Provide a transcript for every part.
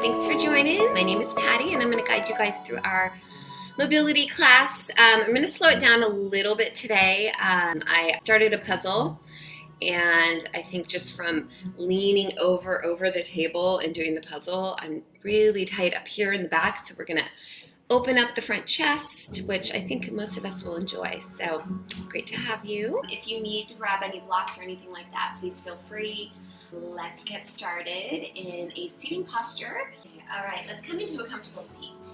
Thanks for joining. My name is Patty, and I'm going to guide you guys through our mobility class. I'm going to slow it down a little bit today. I started a puzzle, and I think just from leaning over the table and doing the puzzle, I'm really tight up here in the back, so we're going to open up the front chest, which I think most of us will enjoy. So great to have you. If you need to grab any blocks or anything like that, please feel free. Let's get started in a seating posture. All right, let's come into a comfortable seat.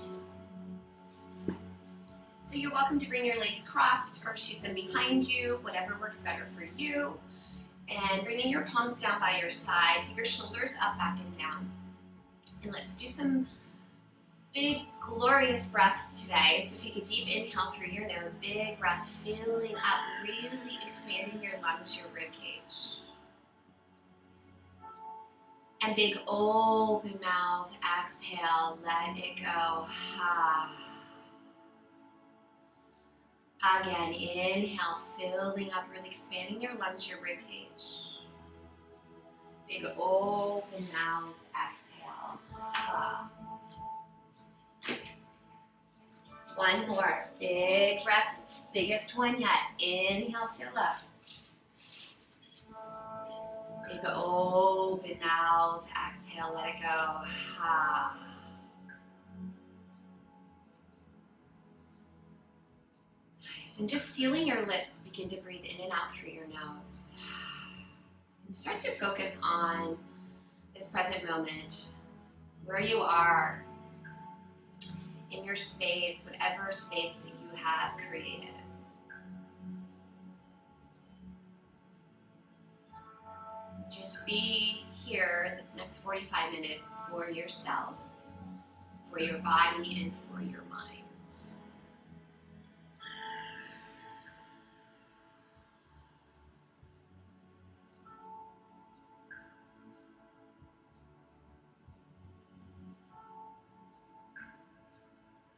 So you're welcome to bring your legs crossed or shoot them behind you, whatever works better for you. And bringing your palms down by your side, take your shoulders up, back, and down. And let's do some big, glorious breaths today. So take a deep inhale through your nose, big breath, filling up, really expanding your lungs, your rib cage. And big open mouth, exhale, let it go. Again, inhale, filling up, really expanding your lungs, your rib cage. Big open mouth, exhale. One more, big breath, biggest one yet. Inhale, fill up. Big open mouth, exhale, let it go. Nice, and just sealing your lips, begin to breathe in and out through your nose. And start to focus on this present moment, where you are in your space, whatever space that you have created. Just be here this next 45 minutes for yourself, for your body, and for your mind.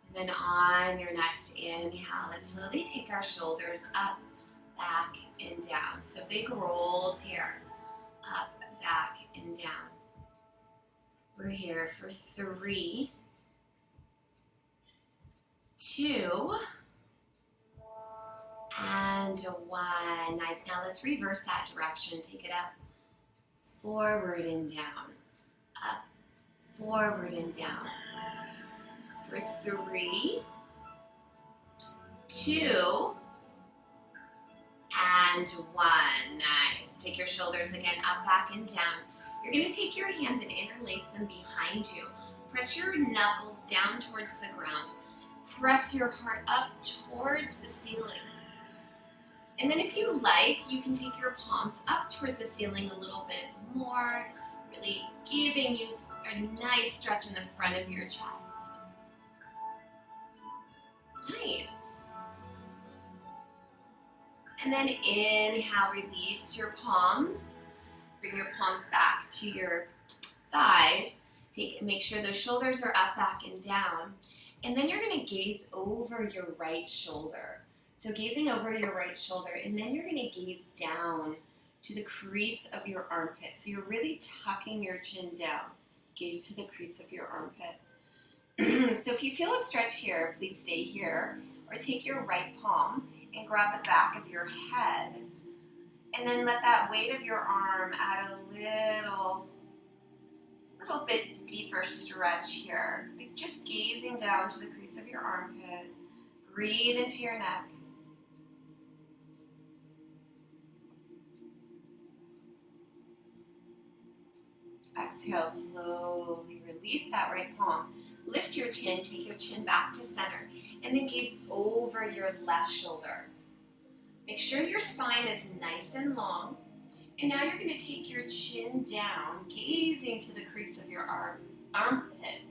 And then on your next inhale, let's slowly take our shoulders up, back, and down. So big rolls here. Up, back, and down. We're here for 3, 2, and 1. Nice. Now let's reverse that direction. Take it up, forward and down. Up, forward and down. For 3, 2, and 1. Nice. Take your shoulders again up, back, and down. You're going to take your hands and interlace them behind you. Press your knuckles down towards the ground. Press your heart up towards the ceiling. And then if you like, you can take your palms up towards the ceiling a little bit more, really giving you a nice stretch in the front of your chest. Nice. And then inhale, release your palms. Bring your palms back to your thighs. Make sure those shoulders are up, back, and down. And then you're going to gaze over your right shoulder. So gazing over your right shoulder, and then you're going to gaze down to the crease of your armpit. So you're really tucking your chin down. Gaze to the crease of your armpit. So if you feel a stretch here, please stay here. Or take your right palm and grab the back of your head. And then let that weight of your arm add a little bit deeper stretch here. Like just gazing down to the crease of your armpit. Breathe into your neck. Exhale, slowly release that right palm. Lift your chin, take your chin back to center, and then gaze over your left shoulder. Make sure your spine is nice and long. And now you're going to take your chin down, gazing to the crease of your armpit.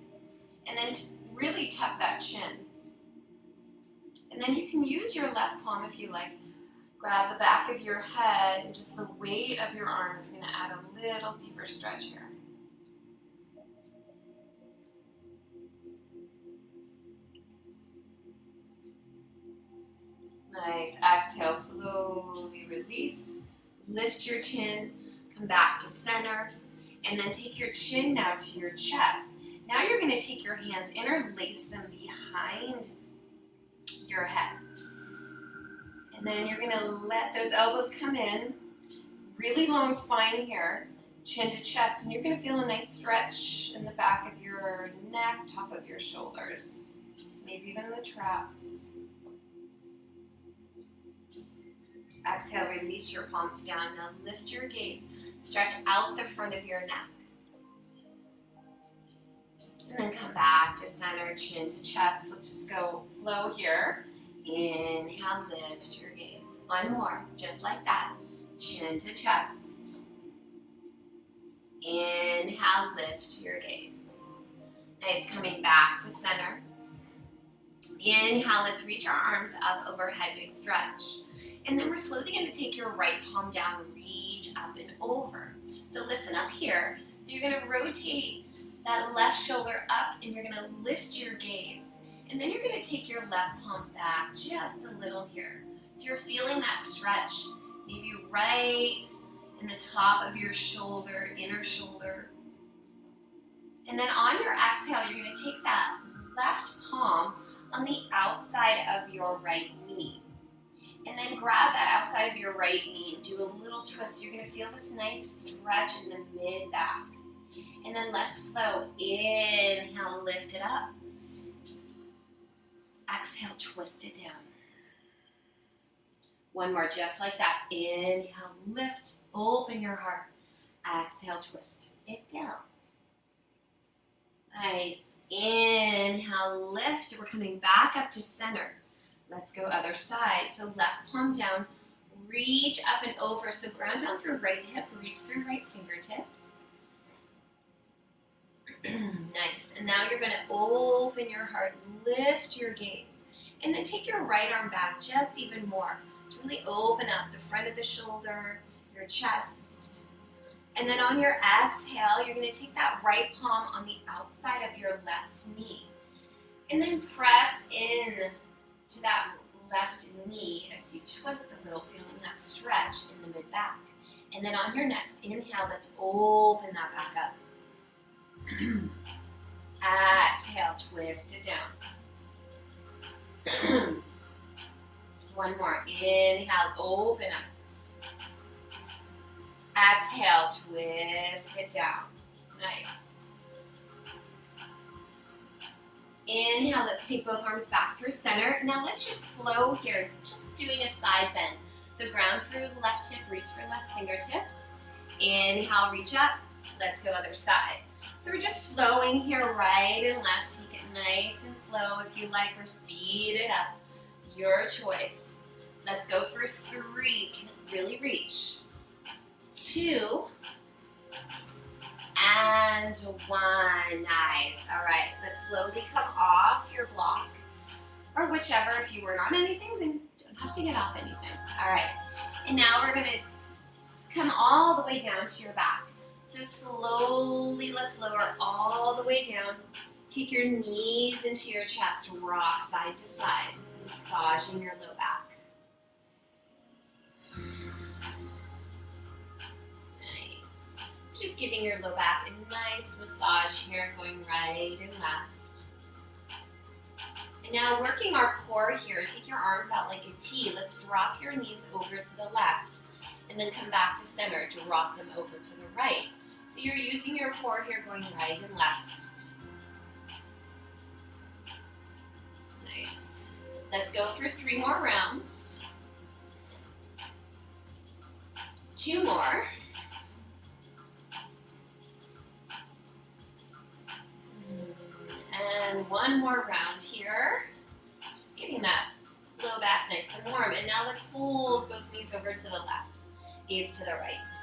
And then really tuck that chin. And then you can use your left palm if you like. Grab the back of your head, and just the weight of your arm is going to add a little deeper stretch here. Nice. Exhale, slowly release. Lift your chin, come back to center, and then take your chin now to your chest. Now you're going to take your hands, interlace them behind your head. And then you're going to let those elbows come in. Really long spine here, chin to chest. And you're going to feel a nice stretch in the back of your neck, top of your shoulders, maybe even the traps. Exhale, release your palms down. Now lift your gaze. Stretch out the front of your neck. And then come back to center, chin to chest. Let's just go flow here. Inhale, lift your gaze. One more, just like that. Chin to chest. Inhale, lift your gaze. Nice, coming back to center. Inhale, let's reach our arms up overhead, big stretch. And then we're slowly going to take your right palm down, reach up and over. So listen up here. So you're going to rotate that left shoulder up and you're going to lift your gaze. And then you're going to take your left palm back just a little here. So you're feeling that stretch, maybe right in the top of your shoulder, inner shoulder. And then on your exhale, you're going to take that left palm on the outside of your right knee. And then grab that outside of your right knee and do a little twist. You're going to feel this nice stretch in the mid-back. And then let's flow. Inhale, lift it up. Exhale, twist it down. One more, just like that. Inhale, lift, open your heart. Exhale, twist it down. Nice. Inhale, lift. We're coming back up to center. Let's go other side. So left palm down, reach up and over. So ground down through right hip, reach through right fingertips. Nice. And now you're going to open your heart, lift your gaze, and then take your right arm back just even more to really open up the front of the shoulder, your chest. And then on your exhale, you're going to take that right palm on the outside of your left knee. And then press in to that left knee as you twist a little, feeling that stretch in the mid-back. And then on your next inhale, let's open that back up. Exhale, twist it down. One more. Inhale, open up. Exhale, twist it down. Nice. Inhale, let's take both arms back through center. Now let's just flow here, just doing a side bend. So ground through the left hip, reach for left fingertips. Inhale, reach up. Let's go other side. So we're just flowing here, right and left. Take it nice and slow if you like, or speed it up. Your choice. Let's go for 3. Really reach. 2. And 1. Nice. All right. Let's slowly come off your block, or whichever. If you weren't on anything, then you don't have to get off anything. All right. And now we're going to come all the way down to your back. So slowly, let's lower all the way down. Take your knees into your chest, rock side to side, massaging your low back. Nice. So just giving your low back a nice massage here, going right and left. And now working our core here, take your arms out like a T. Let's drop your knees over to the left, and then come back to center to rock them over to the right. So you're using your core here, going right and left. Nice. Let's go for 3 more rounds. 2 more. And 1 more round here. Just getting that low back nice and warm. And now let's hold both knees over to the left. Gaze to the right.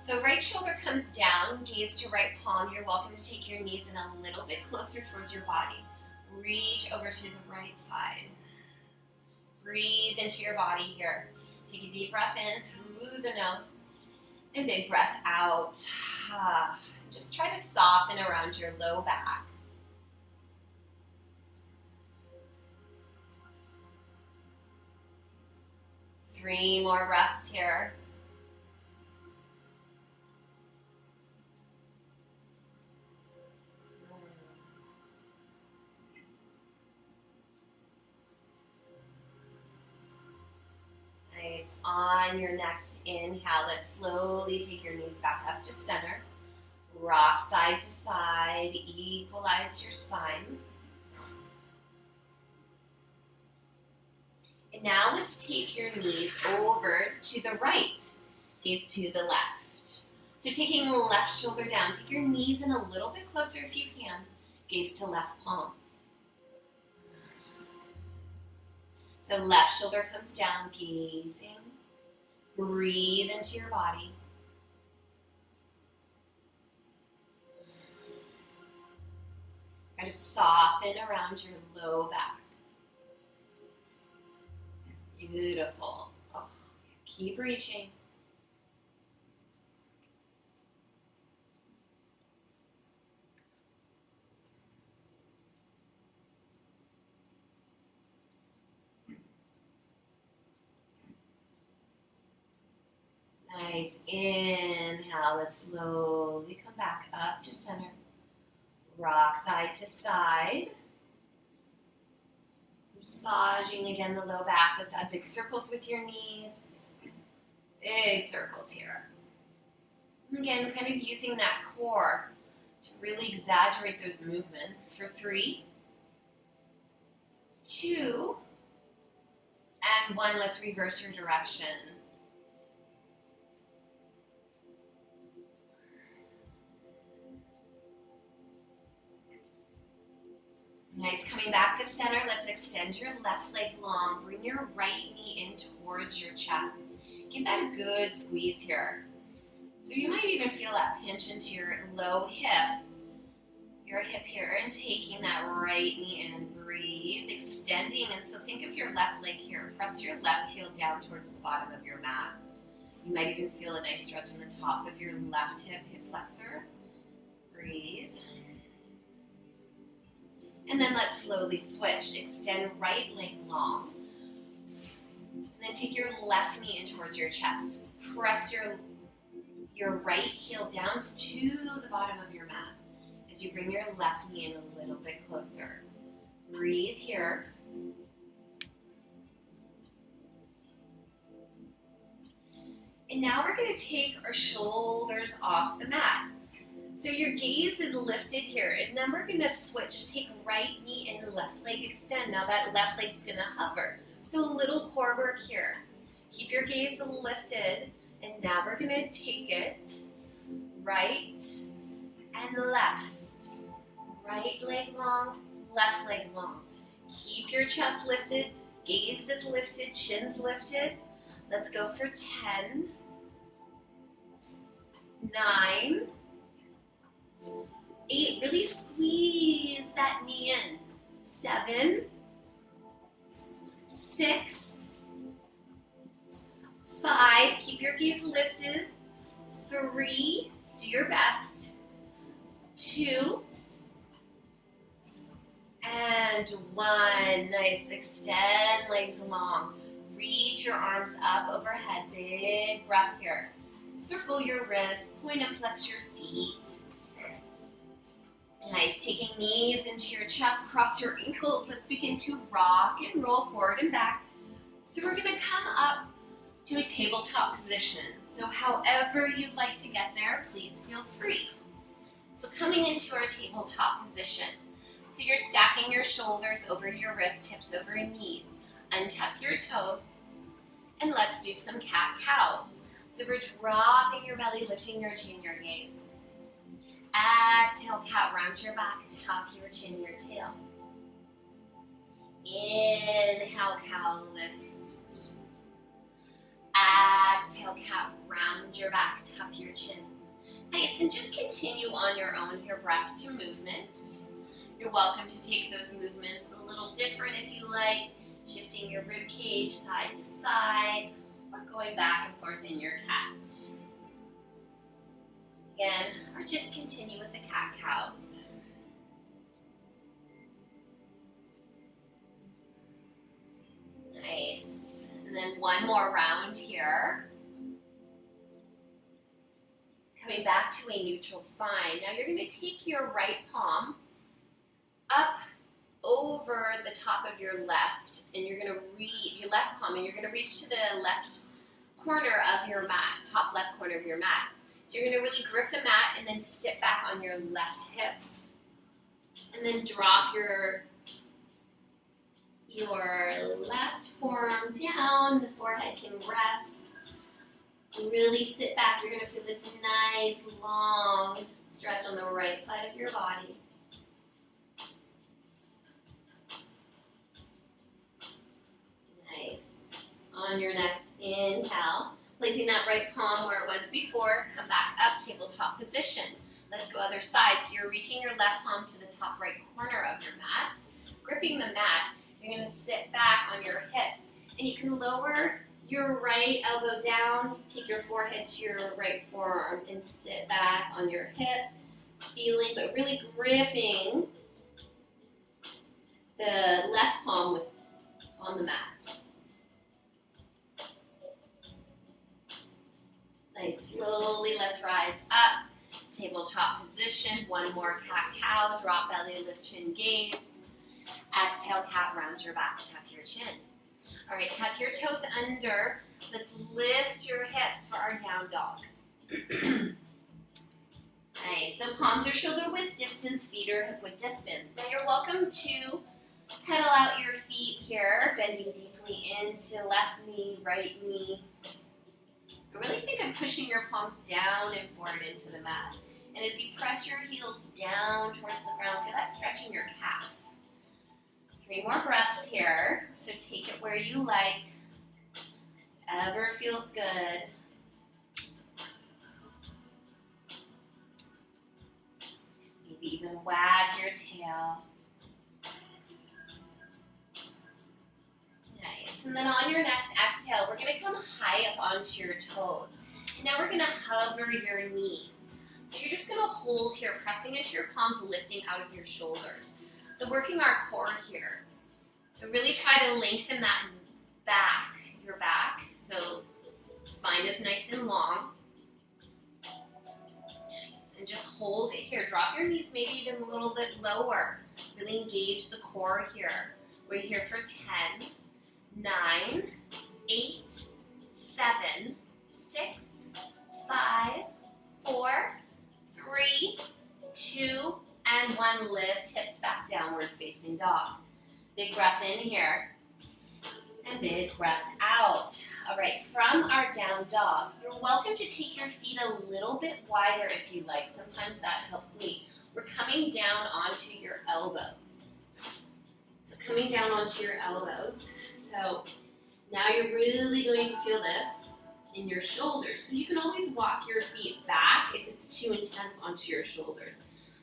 So right shoulder comes down, gaze to right palm. You're welcome to take your knees in a little bit closer towards your body. Reach over to the right side. Breathe into your body here. Take a deep breath in through the nose, and big breath out. Just try to soften around your low back. Three more breaths here. Nice. On your next inhale, let's slowly take your knees back up to center. Rock side to side, equalize your spine. And now let's take your knees over to the right, gaze to the left. So taking the left shoulder down, take your knees in a little bit closer if you can, gaze to left palm. So left shoulder comes down, gazing. Breathe into your body. Try to soften around your low back. Beautiful. Oh, keep reaching. Nice. Inhale. Let's slowly come back up to center. Rock side to side. Massaging again the low back. Let's add big circles with your knees. Big circles here. Again, kind of using that core to really exaggerate those movements for 3, 2, and 1. Let's reverse your direction. Nice, coming back to center, let's extend your left leg long. Bring your right knee in towards your chest. Give that a good squeeze here. So you might even feel that pinch into your low hip, your hip here, and taking that right knee in. Breathe, extending, and so think of your left leg here. Press your left heel down towards the bottom of your mat. You might even feel a nice stretch on the top of your left hip flexor. Breathe. And then let's slowly switch. Extend right leg long. And then take your left knee in towards your chest. Press your right heel down to the bottom of your mat as you bring your left knee in a little bit closer. Breathe here. And now we're going to take our shoulders off the mat. So your gaze is lifted here, and then we're going to switch. Take right knee in, left leg extend. Now that left leg's going to hover. So a little core work here. Keep your gaze lifted, and now we're going to take it right and left. Right leg long, left leg long. Keep your chest lifted, gaze is lifted, chin's lifted. Let's go for 10, 9, 8, really squeeze that knee in. 7, 6, 5, keep your gaze lifted. 3, do your best. 2, and 1. Nice, extend legs long. Reach your arms up overhead, big breath here. Circle your wrists, point and flex your feet. Nice, taking knees into your chest, cross your ankles. Let's begin to rock and roll forward and back. So we're gonna come up to a tabletop position. So however you'd like to get there, please feel free. So coming into our tabletop position. So you're stacking your shoulders over your wrists, hips over your knees. Untuck your toes, and let's do some cat-cows. So we're dropping your belly, lifting your chin, your gaze. Exhale, cat, round your back, tuck your chin, your tail. Inhale, cow, lift. Exhale, cat, round your back, tuck your chin. Nice, and just continue on your own here, breath to movement. You're welcome to take those movements a little different if you like, shifting your rib cage side to side, or going back and forth in your cat. Again, or just continue with the cat-cows. Nice. And then one more round here. Coming back to a neutral spine. Now you're going to take your right palm up over the top of your left, and you're going to reach your left palm, and you're going to reach to the left corner of your mat, top left corner of your mat. So you're going to really grip the mat and then sit back on your left hip, and then drop your left forearm down. The forehead can rest. Really sit back. You're going to feel this nice long stretch on the right side of your body. Nice. On your next inhale, placing that right palm where it was before, come back up, tabletop position. Let's go other side. So you're reaching your left palm to the top right corner of your mat, gripping the mat. You're going to sit back on your hips, and you can lower your right elbow down, take your forehead to your right forearm, and sit back on your hips, feeling but really gripping the left palm on the mat. Nice. Slowly, let's rise up. Tabletop position. One more cat-cow. Drop belly, lift chin, gaze. Exhale, cat, round your back, tuck your chin. All right, tuck your toes under. Let's lift your hips for our down dog. Nice. So palms are shoulder width distance, feet are hip width distance. Now you're welcome to pedal out your feet here, bending deeply into left knee, right knee. I really think I'm pushing your palms down and forward into the mat. And as you press your heels down towards the ground, feel that stretch in your calf. 3 more breaths here. So take it where you like. Ever feels good. Maybe even wag your tail. Nice. And then on your next exhale, we're going to come high up onto your toes. And now we're going to hover your knees. So you're just going to hold here, pressing into your palms, lifting out of your shoulders. So working our core here. So really try to lengthen that back, your back. So spine is nice and long. Nice. And just hold it here. Drop your knees maybe even a little bit lower. Really engage the core here. We're here for 10, 9, 8, 7, 6, 5, 4, 3, 2, and 1. Lift hips back, downward facing dog. Big breath in here, and big breath out. All right, from our down dog, you're welcome to take your feet a little bit wider if you like. Sometimes that helps me. We're coming down onto your elbows. So coming down onto your elbows. So now you're really going to feel this in your shoulders. So you can always walk your feet back if it's too intense onto your shoulders.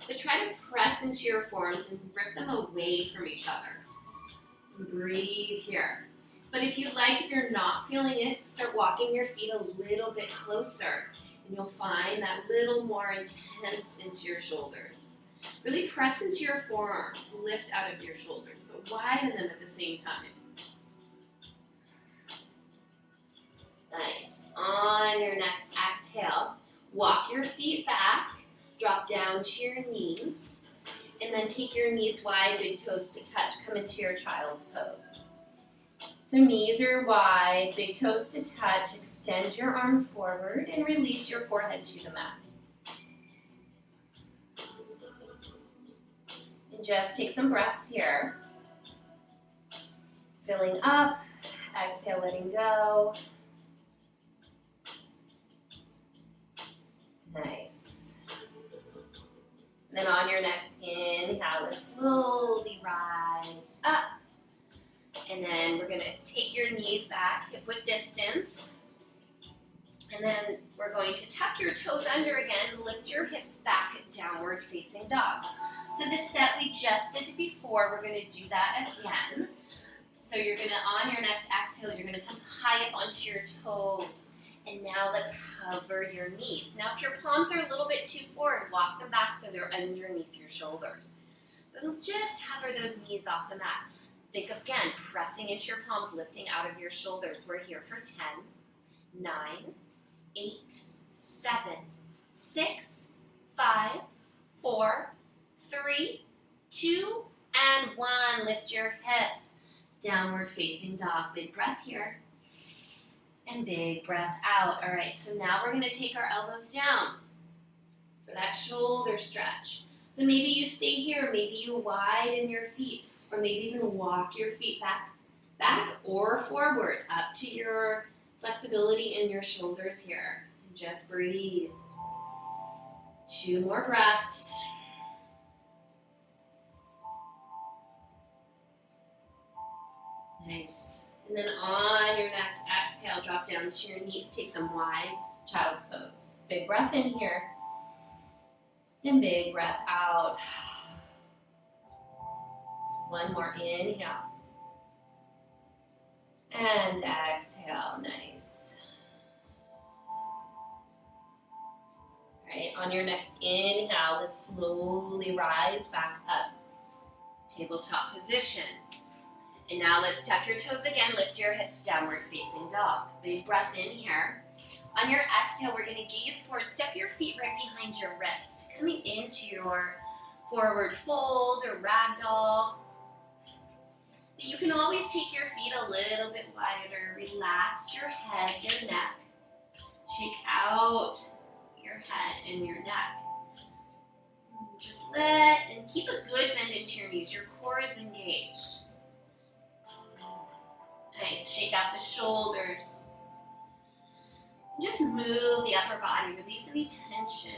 But try to press into your forearms and rip them away from each other. Breathe here. But if you like, if you're not feeling it, start walking your feet a little bit closer. And you'll find that little more intense into your shoulders. Really press into your forearms. Lift out of your shoulders, but widen them at the same time. Nice. On your next exhale, walk your feet back. Drop down to your knees. And then take your knees wide, big toes to touch. Come into your child's pose. So knees are wide, big toes to touch. Extend your arms forward and release your forehead to the mat. And just take some breaths here. Filling up, exhale, letting go. Nice. And then on your next inhale, let's slowly rise up. And then we're going to take your knees back, hip width distance. And then we're going to tuck your toes under again, lift your hips back, downward facing dog. So this set we just did before, we're going to do that again. So you're going to, on your next exhale, you're going to come high up onto your toes. And now let's hover your knees. Now if your palms are a little bit too forward, walk them back so they're underneath your shoulders. But just hover those knees off the mat. Think of, again, pressing into your palms, lifting out of your shoulders. We're here for 10, 9, 8, 7, 6, 5, 4, 3, 2, And one, lift your hips. Downward facing dog. Big breath here. And big breath out. All right, so now we're gonna take our elbows down for that shoulder stretch. So maybe you stay here, maybe you widen your feet, or maybe even walk your feet back or forward, up to your flexibility in your shoulders here. And just breathe. 2 more breaths. Nice. And then on your next exhale, drop down to your knees, take them wide, child's pose. Big breath in here. And big breath out. One more inhale. And exhale, nice. All right, on your next inhale, let's slowly rise back up. Tabletop position. And now let's tuck your toes again, lift your hips, downward facing dog. Big breath in here. On your exhale, we're gonna gaze forward, step your feet right behind your wrist, coming into your forward fold or ragdoll. But you can always take your feet a little bit wider. Relax your head, your neck. Shake out your head and your neck. Just and keep a good bend into your knees. Your core is engaged. Nice, shake out the shoulders. Just move the upper body, release any tension.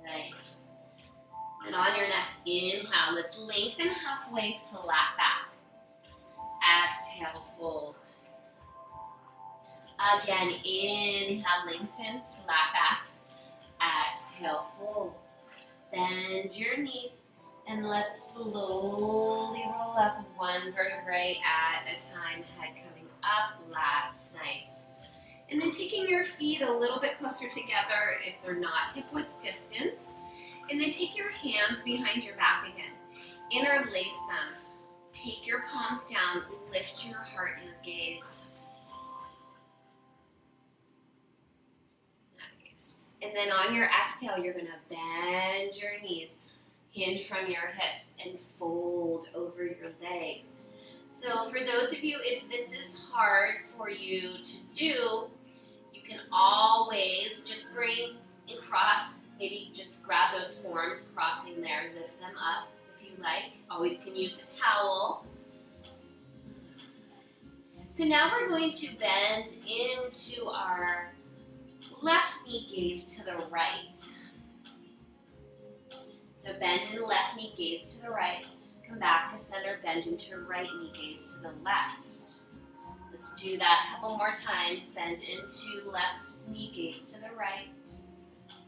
Nice. And on your next inhale, let's lengthen halfway, flat back. Exhale, fold. Again, inhale, lengthen, flat back. Exhale, fold. Bend your knees. And let's slowly roll up one vertebrae at a time, head coming up, last, nice. And then taking your feet a little bit closer together if they're not hip-width distance. And then take your hands behind your back again. Interlace them. Take your palms down, lift your heart, your gaze. Nice. And then on your exhale, you're gonna bend your knees. Hinge from your hips and fold over your legs. So for those of you, if this is hard for you to do, you can always just bring and cross, maybe just grab those forms, crossing there, lift them up if you like. Always can use a towel. So now we're going to bend into our left knee, gaze to the right. So bend in left knee, gaze to the right. Come back to center, bend into right knee, gaze to the left. Let's do that a couple more times. Bend into left knee, gaze to the right.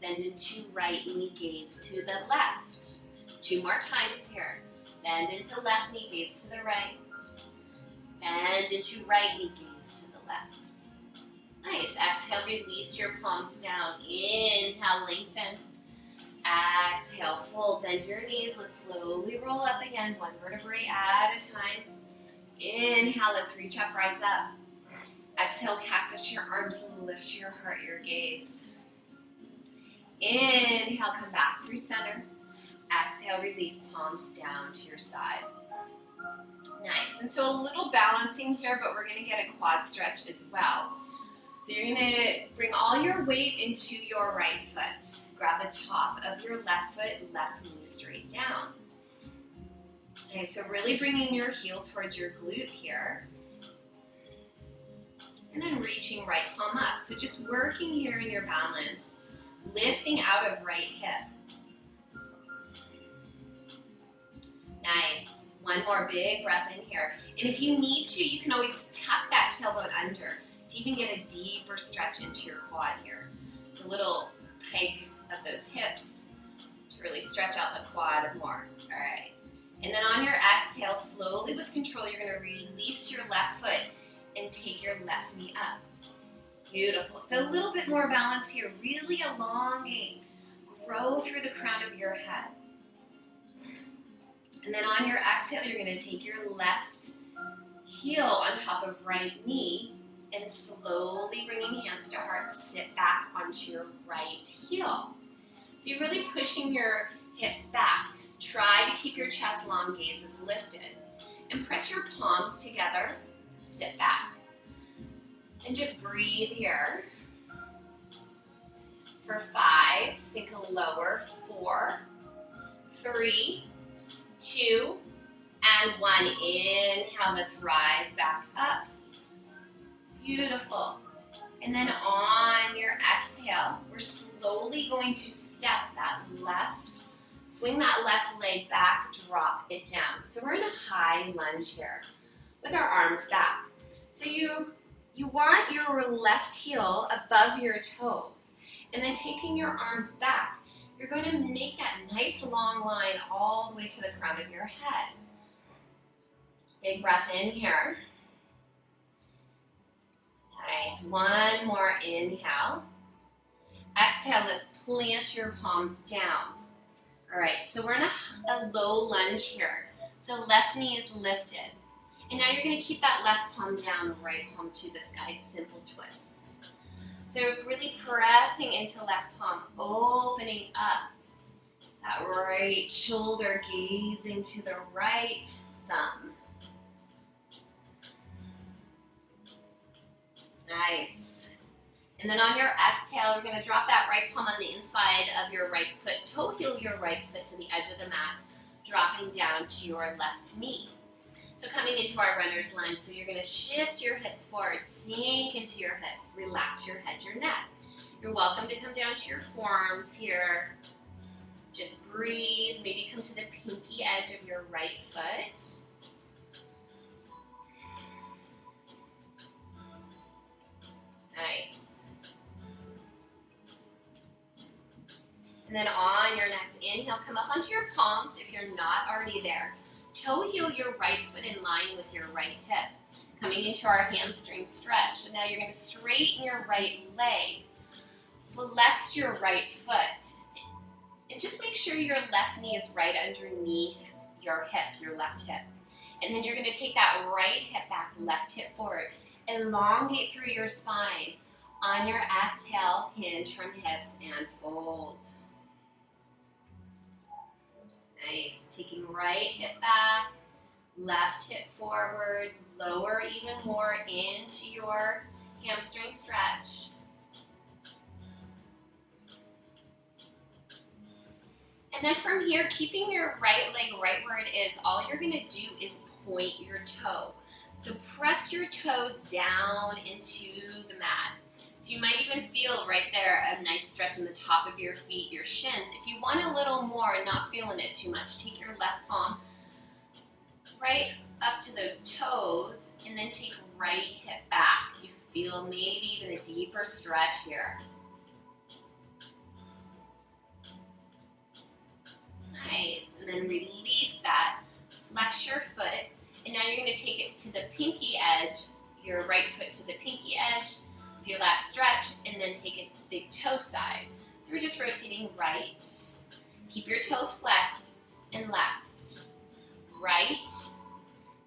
Bend into right knee, gaze to the left. 2 more times here. Bend into left knee, gaze to the right. Bend into right knee, gaze to the left. Nice. Exhale, release your palms down. Inhale, lengthen. Exhale, fold, bend your knees. Let's slowly roll up again, one vertebrae at a time. Inhale, let's reach up, rise up. Exhale, cactus your arms and lift your heart, your gaze. Inhale, come back through center. Exhale, release palms down to your side. Nice, and so a little balancing here, but we're gonna get a quad stretch as well. So you're gonna bring all your weight into your right foot. Grab the top of your left foot, left knee straight down. Okay, so really bringing your heel towards your glute here. And then reaching right palm up. So just working here in your balance, lifting out of right hip. Nice. One more big breath in here. And if you need to, you can always tuck that tailbone under to even get a deeper stretch into your quad here. It's a little pike of those hips to really stretch out the quad more. All right. And then on your exhale, slowly with control, you're going to release your left foot and take your left knee up. Beautiful. So a little bit more balance here. Really elongate. Grow through the crown of your head. And then on your exhale, you're going to take your left heel on top of right knee And slowly bringing hands to heart, sit back onto your right heel. So you're really pushing your hips back. Try to keep your chest long, gaze is lifted. And press your palms together, sit back. And just breathe here. For 5, sink a lower, 4, 3, 2, and 1. Inhale, let's rise back up. Beautiful. And then on your exhale, we're slowly going to step that left, swing that left leg back, drop it down. So we're in a high lunge here with our arms back. So you want your left heel above your toes. And then taking your arms back, you're going to make that nice long line all the way to the crown of your head. Big breath in here. Nice. One more inhale. Exhale, let's plant your palms down. All right, so we're in a low lunge here. So left knee is lifted. And now you're going to keep that left palm down, right palm to the sky, simple twist. So really pressing into left palm, opening up that right shoulder, gazing to the right thumb. Nice. And then on your exhale, we're going to drop that right palm on the inside of your right foot, toe heel your right foot to the edge of the mat, dropping down to your left knee. So coming into our runner's lunge, so you're going to shift your hips forward, sink into your hips, relax your head, your neck. You're welcome to come down to your forearms here. Just breathe, maybe come to the pinky edge of your right foot. Nice. And then on your next inhale, come up onto your palms if you're not already there. Toe heel your right foot in line with your right hip. Coming into our hamstring stretch. And now you're going to straighten your right leg. Flex your right foot. And just make sure your left knee is right underneath your hip, your left hip. And then you're going to take that right hip back, left hip forward. Elongate through your spine. On your exhale, hinge from hips and fold. Nice. Taking right hip back, left hip forward, lower even more into your hamstring stretch. And then from here, keeping your right leg right where it is, all you're going to do is point your toe. So press your toes down into the mat. So you might even feel right there a nice stretch in the top of your feet, your shins. If you want a little more and not feeling it too much, take your left palm right up to those toes and then take right hip back. You feel maybe even a deeper stretch here. Nice. And then release that. Flex your foot. And now you're going to take it to the pinky edge, your right foot to the pinky edge. Feel that stretch, and then take it to the big toe side. So we're just rotating right. Keep your toes flexed, and left. Right,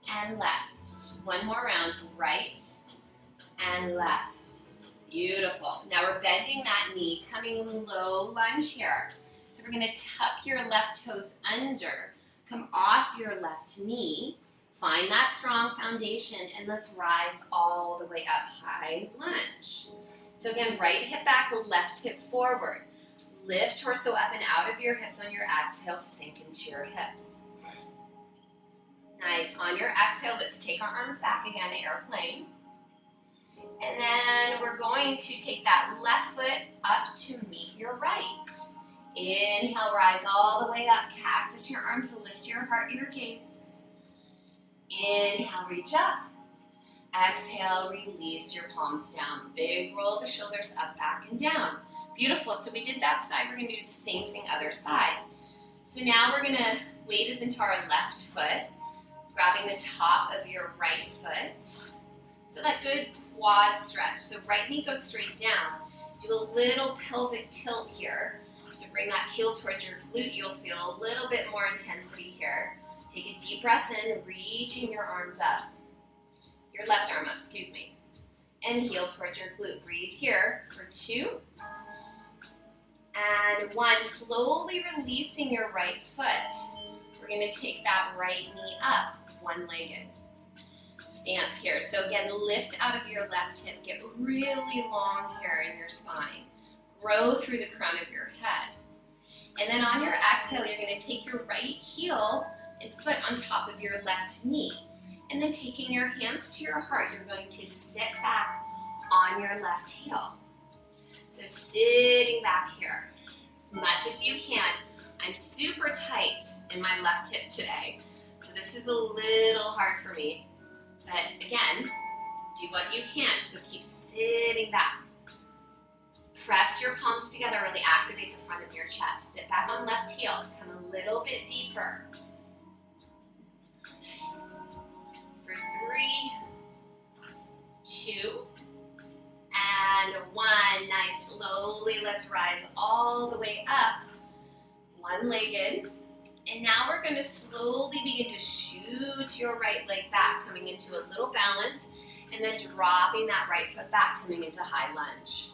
and left. One more round, right, and left. Beautiful. Now we're bending that knee, coming low lunge here. So we're going to tuck your left toes under, come off your left knee, find that strong foundation, and let's rise all the way up, high lunge. So again, right hip back, left hip forward. Lift torso up and out of your hips on your exhale, sink into your hips. Nice. On your exhale, let's take our arms back again, airplane. And then we're going to take that left foot up to meet your right. Inhale, rise all the way up, cactus your arms, lift your heart, your gaze. Inhale, reach up. Exhale, release your palms down. Big roll the shoulders up, back, and down. Beautiful. So we did that side. We're going to do the same thing other side. So now we're going to weight us into our left foot, grabbing the top of your right foot. So that good quad stretch. So right knee goes straight down. Do a little pelvic tilt here to bring that heel towards your glute. You'll feel a little bit more intensity here. Take a deep breath in, reaching your arms up. Your left arm up, excuse me. and heel towards your glute. Breathe here for 2 and 1. Slowly releasing your right foot. We're going to take that right knee up, one-legged stance here. So again, lift out of your left hip. Get really long here in your spine. Grow through the crown of your head. And then on your exhale, you're going to take your right heel and foot on top of your left knee. And then taking your hands to your heart, you're going to sit back on your left heel. So sitting back here as much as you can. I'm super tight in my left hip today, so this is a little hard for me. But again, do what you can, so keep sitting back. Press your palms together, really activate the front of your chest. Sit back on left heel, come a little bit deeper. Nice. For 3, 2, and 1. Nice. Slowly, let's rise all the way up, one-legged. And now we're going to slowly begin to shoot your right leg back, coming into a little balance, and then dropping that right foot back, coming into high lunge.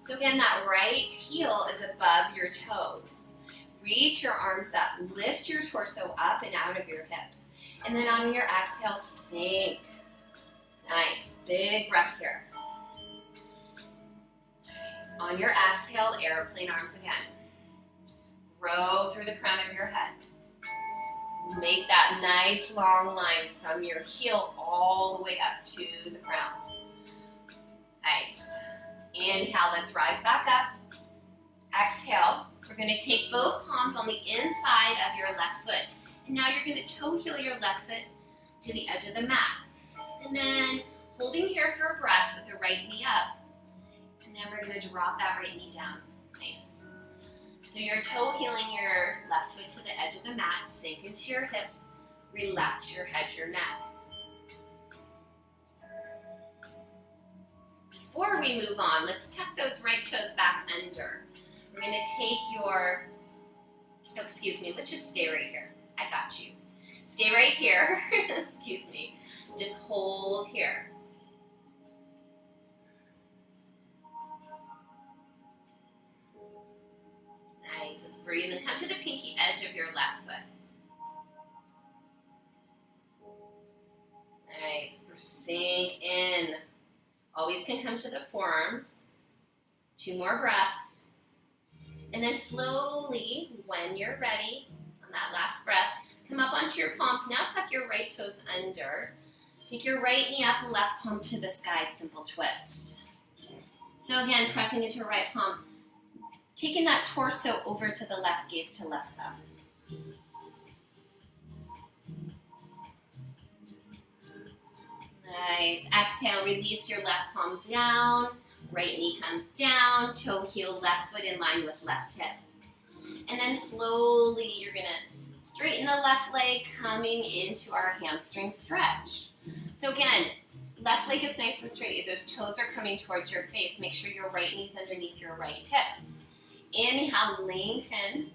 So again, that right heel is above your toes. Reach your arms up, lift your torso up and out of your hips. And then on your exhale, sink. Nice, big breath here. Nice. On your exhale, airplane arms again. Grow through the crown of your head. Make that nice long line from your heel all the way up to the crown. Nice. Inhale, let's rise back up. Exhale, we're going to take both palms on the inside of your left foot. And now you're going to toe heel your left foot to the edge of the mat. And then holding here for a breath with the right knee up. And then we're going to drop that right knee down. Nice. So you're toe heeling your left foot to the edge of the mat. Sink into your hips. Relax your head, your neck. Before we move on, let's tuck those right toes back under. We're going to take your, let's just stay right here. I got you. Stay right here. Excuse me. Just hold here. Nice. Let's breathe and come to the pinky edge of your left foot. Nice. Sink in. Always can come to the forearms. 2 more breaths. And then slowly, when you're ready, on that last breath, come up onto your palms. Now tuck your right toes under. Take your right knee up, left palm to the sky, simple twist. So again, pressing into your right palm. Taking that torso over to the left, gaze to left thumb. Nice. Exhale, release your left palm down. Right knee comes down. Toe heel, left foot in line with left hip. And then slowly you're going to straighten the left leg, coming into our hamstring stretch. So again, left leg is nice and straight. Those toes are coming towards your face. Make sure your right knee's underneath your right hip. Inhale, lengthen.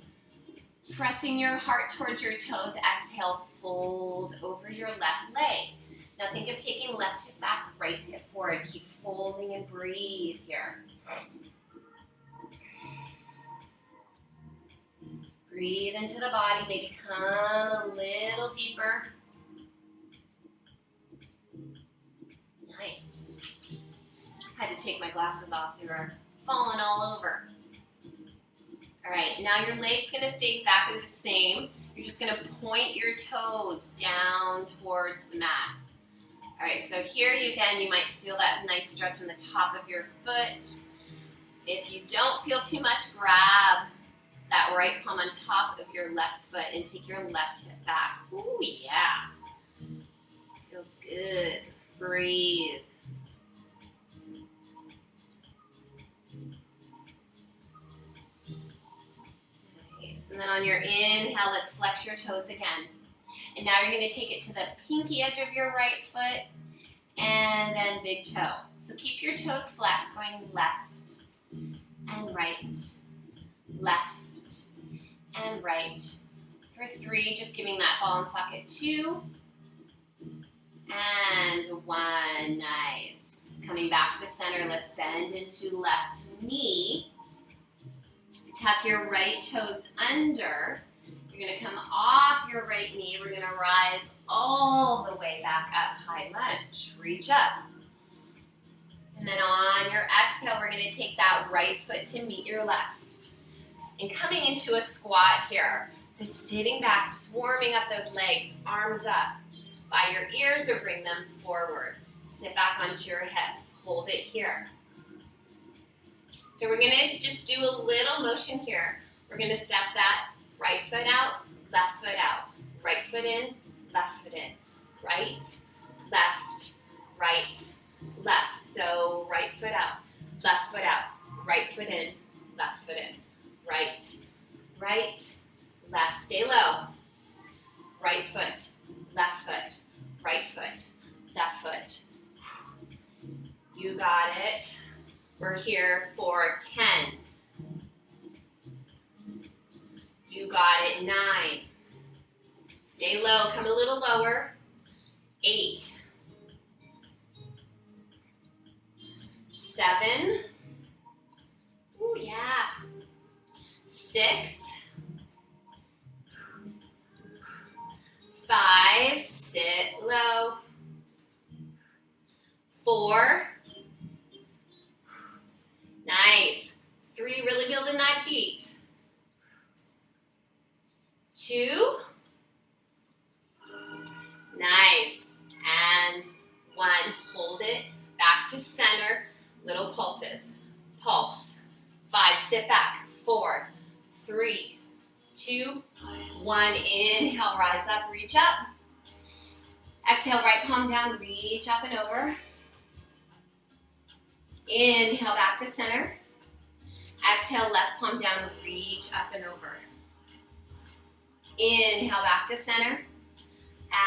Pressing your heart towards your toes. Exhale, fold over your left leg. Now think of taking left hip back, right hip forward. Keep folding and breathe here. Breathe into the body. Maybe come a little deeper. Nice. Had to take my glasses off. They were falling all over. All right, now your leg's going to stay exactly the same. You're just going to point your toes down towards the mat. All right, so here you might feel that nice stretch on the top of your foot. If you don't feel too much, grab that right palm on top of your left foot and take your left hip back. Ooh, yeah. Feels good. Breathe. Nice. And then on your inhale, let's flex your toes again. And now you're going to take it to the pinky edge of your right foot and then big toe. So keep your toes flexed, going left and right, left and right. For 3, just giving that ball and socket 2 and 1. Nice. Coming back to center, let's bend into left knee. Tuck your right toes under. You're gonna come off your right knee. We're gonna rise all the way back up, high lunge. Reach up. And then on your exhale, we're gonna take that right foot to meet your left. And coming into a squat here. So sitting back, just warming up those legs, arms up by your ears or bring them forward. Sit back onto your hips, hold it here. So we're gonna just do a little motion here. We're gonna step that right foot out, left foot out. Right foot in, left foot in. Right, left, right, left. So right foot out, right foot in, left foot in. Right, right, left. Stay low. Right foot, left foot, right foot, left foot. You got it. We're here for 10. You got it. 9. Stay low. Come a little lower. 8. 7. Ooh, yeah. 6. 5. Sit low. 4. Nice. 3, really building that heat. 2. Nice. And 1. Hold it. Back to center. Little pulses. Pulse. 5. Sit back. 4, 3, 2, 1. Inhale, rise up, reach up. Exhale, right palm down, reach up and over. Inhale, back to center. Exhale, left palm down, reach up and over. Inhale, back to center.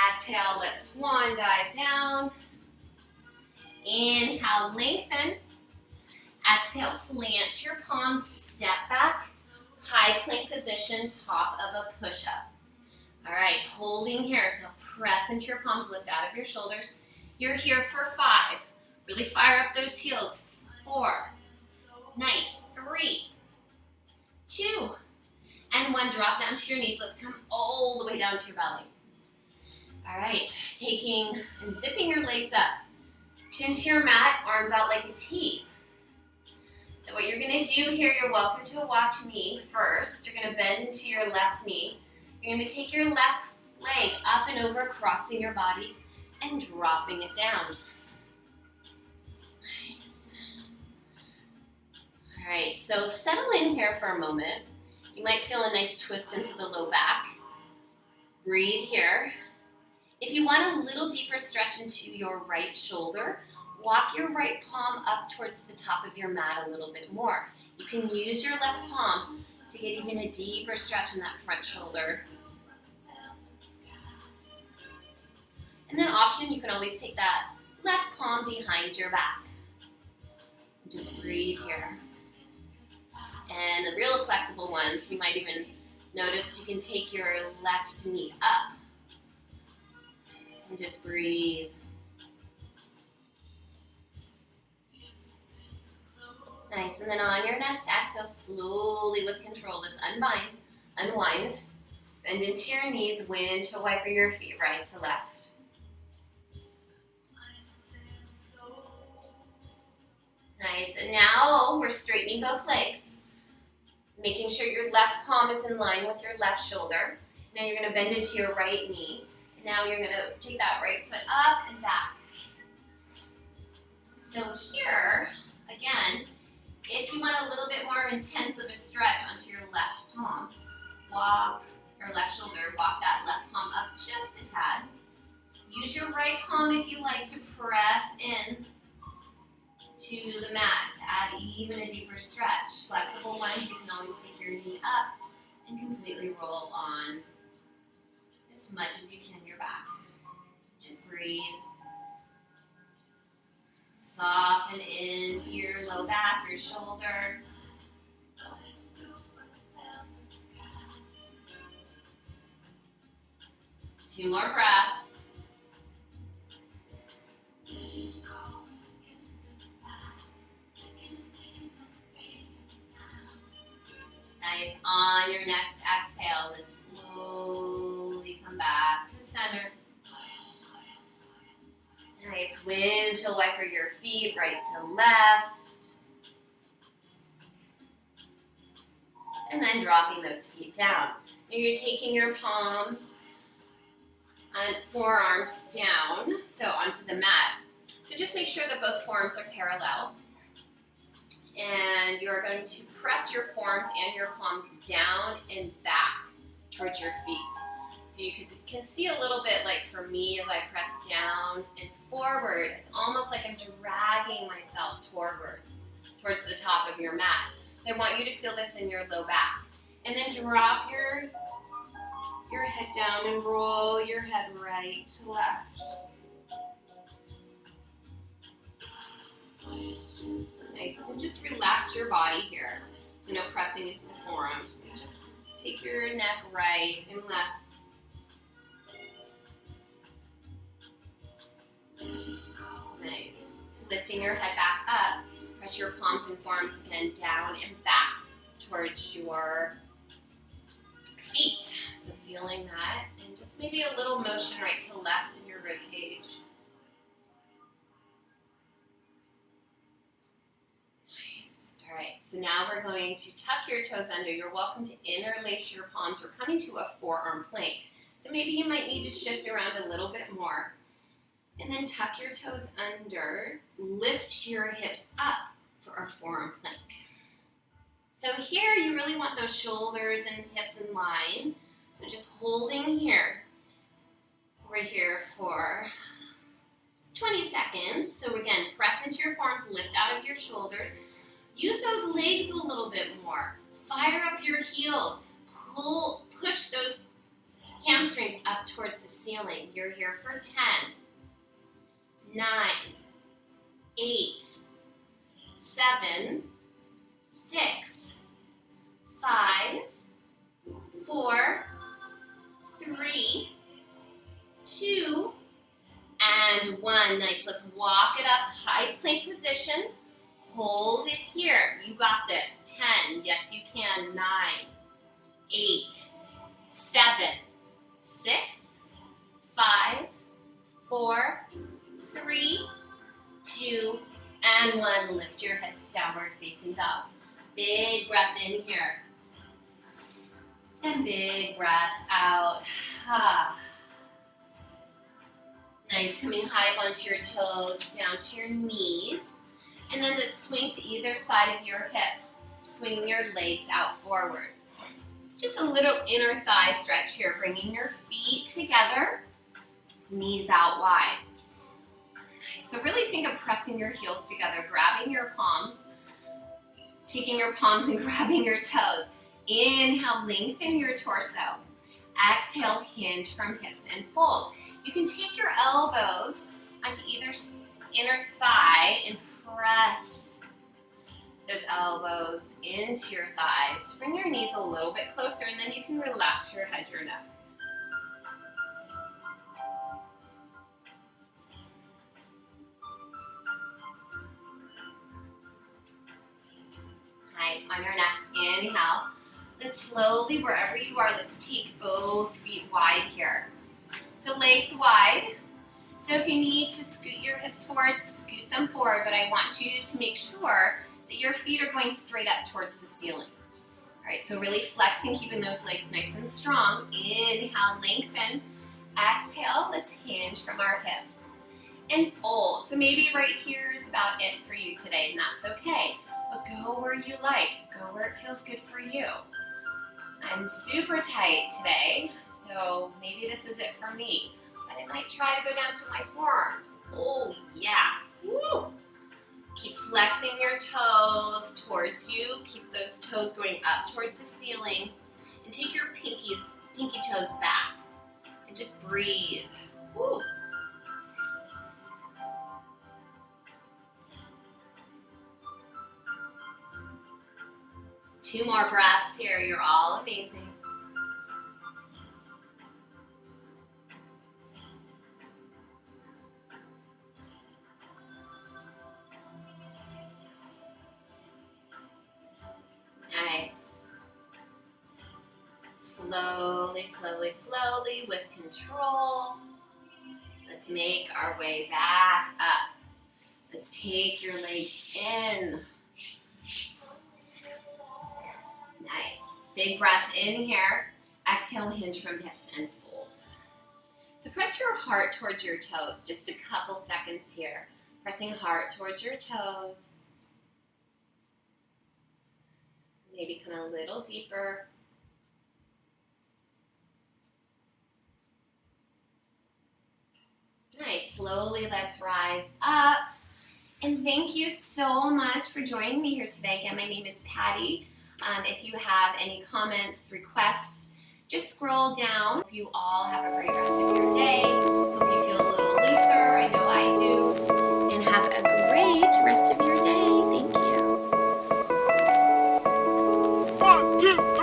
Exhale, let's swan dive down. Inhale, lengthen. Exhale, plant your palms, step back. High plank position, top of a push-up. All right, holding here. Now press into your palms, lift out of your shoulders. You're here for 5. Really fire up those heels. 4. Nice. 3, 2, and 1. Drop down to your knees. Let's come all the way down to your belly. All right, taking and zipping your legs up. Chin to your mat, arms out like a T. So what you're gonna do here, you're welcome to watch me first. You're gonna bend into your left knee. You're gonna take your left leg up and over, crossing your body and dropping it down. Nice. All right, so settle in here for a moment. You might feel a nice twist into the low back. Breathe here. If you want a little deeper stretch into your right shoulder, walk your right palm up towards the top of your mat a little bit more. You can use your left palm to get even a deeper stretch in that front shoulder. And then option, you can always take that left palm behind your back. Just breathe here. And the real flexible ones, you might even notice you can take your left knee up. And just breathe. Nice, and then on your next exhale, slowly with control, let's unwind, bend into your knees, windshield wiper your feet right to left. Nice, and now we're straightening both legs, making sure your left palm is in line with your left shoulder. Now you're gonna bend into your right knee. Now you're gonna take that right foot up and back. So here, again, if you want a little bit more intense of a stretch onto your left palm, walk that left palm up just a tad. Use your right palm if you like to press in to the mat to add even a deeper stretch. Flexible ones, you can always take your knee up and completely roll on as much as you can your back. Just breathe. Soften into your low back, your shoulder. Two more breaths. on your next exhale, let's slowly come back to center. Nice. Windshield wiper your feet right to left. And then dropping those feet down. Now you're taking your palms and forearms down, so onto the mat. So just make sure that both forearms are parallel. And you're going to press your forearms and your palms down and back towards your feet. So you can see a little bit, like for me, as I press down and forward, it's almost like I'm dragging myself towards the top of your mat. So I want you to feel this in your low back. And then drop your head down and roll your head right to left. Nice. And just relax your body here. So no pressing into the forearms. Just take your neck right and left. Nice. Lifting your head back up. Press your palms and forearms again down and back towards your feet. So feeling that, and just maybe a little motion right to left in your rib cage. Nice. All right, so now we're going to tuck your toes under. You're welcome to interlace your palms. We're coming to a forearm plank. So maybe you might need to shift around a little bit more. And then tuck your toes under. Lift your hips up for our forearm plank. So here you really want those shoulders and hips in line. So just holding here. We're here for 20 seconds. So again, press into your forearms, lift out of your shoulders. Use those legs a little bit more. Fire up your heels. Push those hamstrings up towards the ceiling. You're here for 10, 9, 8, 7, 6, 5, 4, 3, 2, and 1. Nice. Let's walk it up. High plank position. Hold it here. You got this. 10. Yes, you can. 9, 8, 7, 6, 5, 4, 3, 2, and 1. Lift your hips downward facing dog. Big breath in here. And big breath out. Nice. Coming high up onto your toes, down to your knees. And then let's swing to either side of your hip. Swing your legs out forward. Just a little inner thigh stretch here. Bringing your feet together. Knees out wide. Nice. So really think of pressing your heels together. Grabbing your palms. Taking your palms and grabbing your toes. Inhale, lengthen your torso. Exhale, hinge from hips and fold. You can take your elbows onto either inner thigh and press those elbows into your thighs. Bring your knees a little bit closer, and then you can relax your head, your neck. Nice. On your next inhale, let's slowly, wherever you are, let's take both feet wide here. So legs wide. So if you need to scoot your hips forward, scoot them forward, but I want you to make sure that your feet are going straight up towards the ceiling. All right, so really flexing, keeping those legs nice and strong. Inhale, lengthen. Exhale, let's hinge from our hips. And fold. So maybe right here is about it for you today, and that's okay. But go where you like. Go where it feels good for you. I'm super tight today, so maybe this is it for me. But I might try to go down to my forearms. Oh, yeah. Woo! Keep flexing your toes towards you. Keep those toes going up towards the ceiling. And take your pinky toes back. And just breathe. Woo! Two more breaths here. You're all amazing. Nice. Slowly, slowly, slowly, with control. Let's make our way back up. Let's take your legs in. Nice. Big breath in here. Exhale, hinge from hips and fold. So press your heart towards your toes. Just a couple seconds here. Pressing heart towards your toes. Maybe come a little deeper. Nice. Slowly, let's rise up. And thank you so much for joining me here today. Again, my name is Patty. If you have any comments, requests, just scroll down. Hope you all have a great rest of your day. Hope you feel a little looser. I know I do. And have a great rest of your day. Thank you. 1, 2,